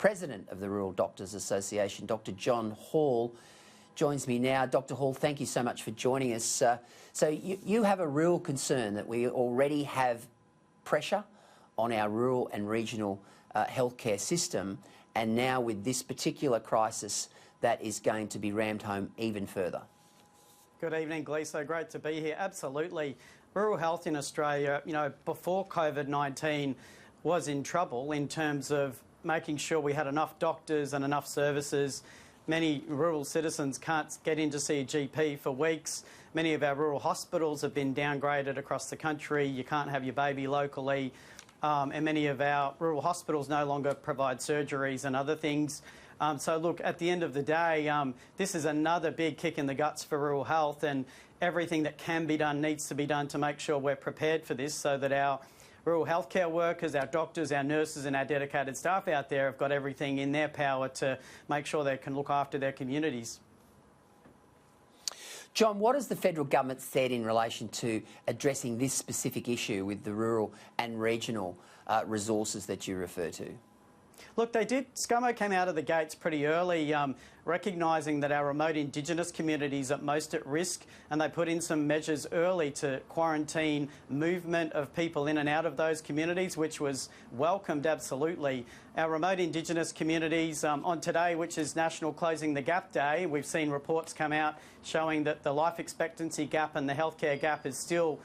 President of the Rural Doctors Association, Dr. John Hall, joins me now. Dr. Hall, thank you so much for joining us. So you have a real concern that we already have pressure on our rural and regional healthcare system, and now with this particular crisis, that is going to be rammed home even further. Good evening, Gleeson. Great to be here. Absolutely. Rural health in Australia, before COVID-19 was in trouble in terms of making sure we had enough doctors and enough services. Many rural citizens can't get in to see a GP for weeks. Many of our rural hospitals have been downgraded across the country. You can't have your baby locally. And many of our rural hospitals no longer provide surgeries and other things. So look, at the end of the day, this is another big kick in the guts for rural health, and everything that can be done needs to be done to make sure we're prepared for this, so that our rural healthcare workers, our doctors, our nurses and our dedicated staff out there have got everything in their power to make sure they can look after their communities. John, what has the federal government said in relation to addressing this specific issue with the rural and regional resources that you refer to? Look, ScoMo came out of the gates pretty early, recognising that our remote Indigenous communities are most at risk, and they put in some measures early to quarantine movement of people in and out of those communities, which was welcomed absolutely. Our remote Indigenous communities, on today, which is National Closing the Gap Day, we've seen reports come out showing that the life expectancy gap and the healthcare gap is still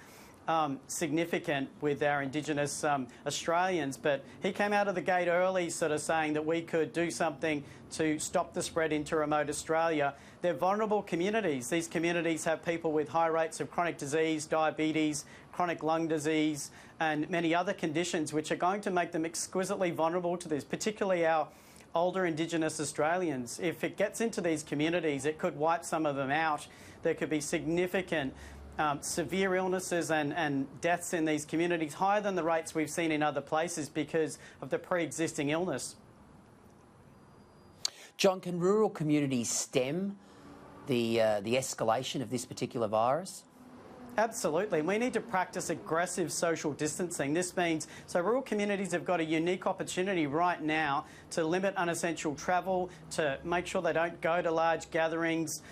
significant with our Indigenous Australians, but he came out of the gate early sort of saying that we could do something to stop the spread into remote Australia. They're vulnerable communities. These communities have people with high rates of chronic disease, diabetes, chronic lung disease and many other conditions which are going to make them exquisitely vulnerable to this, particularly our older Indigenous Australians. If it gets into these communities, it could wipe some of them out. There could be significant severe illnesses and deaths in these communities, higher than the rates we've seen in other places because of the pre-existing illness. John, can rural communities stem the escalation of this particular virus? Absolutely. We need to practice aggressive social distancing. This means, so rural communities have got a unique opportunity right now to limit unessential travel, to make sure they don't go to large gatherings,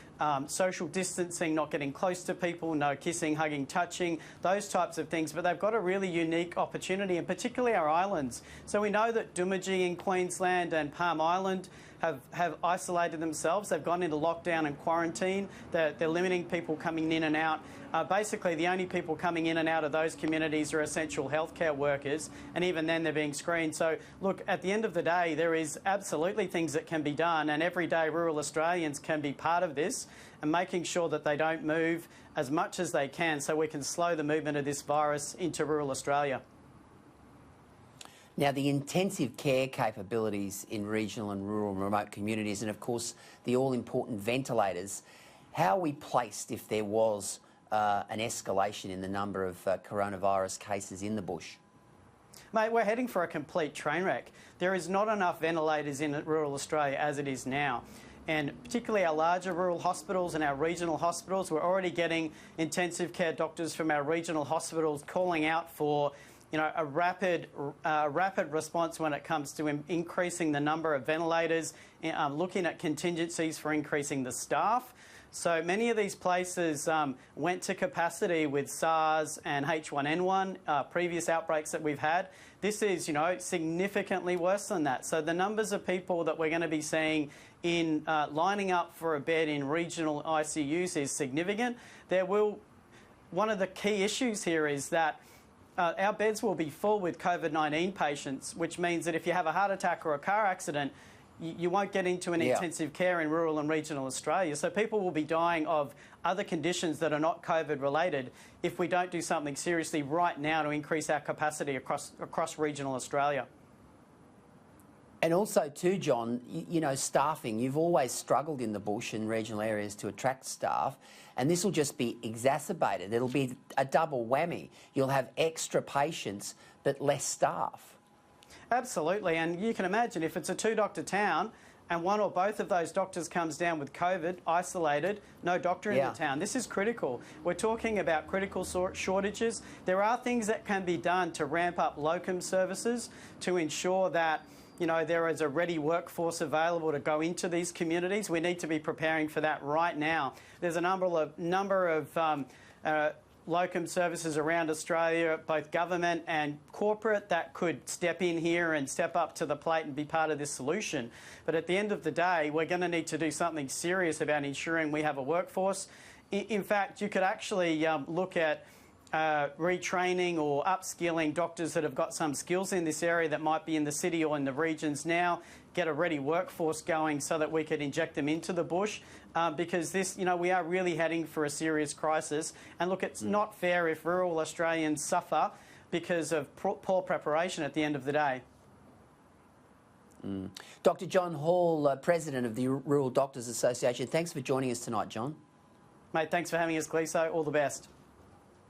social distancing, not getting close to people, no kissing, hugging, touching, those types of things. But they've got a really unique opportunity, and particularly our islands. So we know that Doomadgee in Queensland and Palm Island have isolated themselves. They've gone into lockdown and quarantine. They're limiting people coming in and out. Basically, the only people coming in and out of those communities are essential healthcare workers, and even then they're being screened. So, look, at the end of the day, there is absolutely things that can be done, and everyday rural Australians can be part of this and making sure that they don't move as much as they can so we can slow the movement of this virus into rural Australia. Now, the intensive care capabilities in regional and rural and remote communities, and of course the all-important ventilators, how are we placed if there was an escalation in the number of coronavirus cases in the bush? Mate, we're heading for a complete train wreck. There is not enough ventilators in rural Australia as it is now. And particularly our larger rural hospitals and our regional hospitals, we're already getting intensive care doctors from our regional hospitals calling out for a rapid response when it comes to increasing the number of ventilators, looking at contingencies for increasing the staff. So many of these places went to capacity with SARS and H1N1, previous outbreaks that we've had. This is, significantly worse than that. So the numbers of people that we're going to be seeing in lining up for a bed in regional ICUs is significant. One of the key issues here is that our beds will be full with COVID-19 patients, which means that if you have a heart attack or a car accident, you won't get into an intensive care in rural and regional Australia. So people will be dying of other conditions that are not COVID related if we don't do something seriously right now to increase our capacity across regional Australia. And also too, John, staffing. You've always struggled in the bush and regional areas to attract staff, and this will just be exacerbated. It'll be a double whammy. You'll have extra patients but less staff. Absolutely, and you can imagine if it's a two-doctor town and one or both of those doctors comes down with COVID, isolated, no doctor in the town. This is critical. We're talking about critical shortages. There are things that can be done to ramp up locum services to ensure that there is a ready workforce available to go into these communities. We need to be preparing for that right now. There's a number of locum services around Australia, both government and corporate, that could step in here and step up to the plate and be part of this solution. But at the end of the day, we're going to need to do something serious about ensuring we have a workforce. In fact, you could actually look at retraining or upskilling doctors that have got some skills in this area that might be in the city or in the regions now, get a ready workforce going so that we could inject them into the bush, because this, we are really heading for a serious crisis. And look, it's not fair if rural Australians suffer because of poor preparation at the end of the day. Dr. John Hall, President of the Rural Doctors Association, thanks for joining us tonight, John. Mate, thanks for having us, Gleeson. All the best.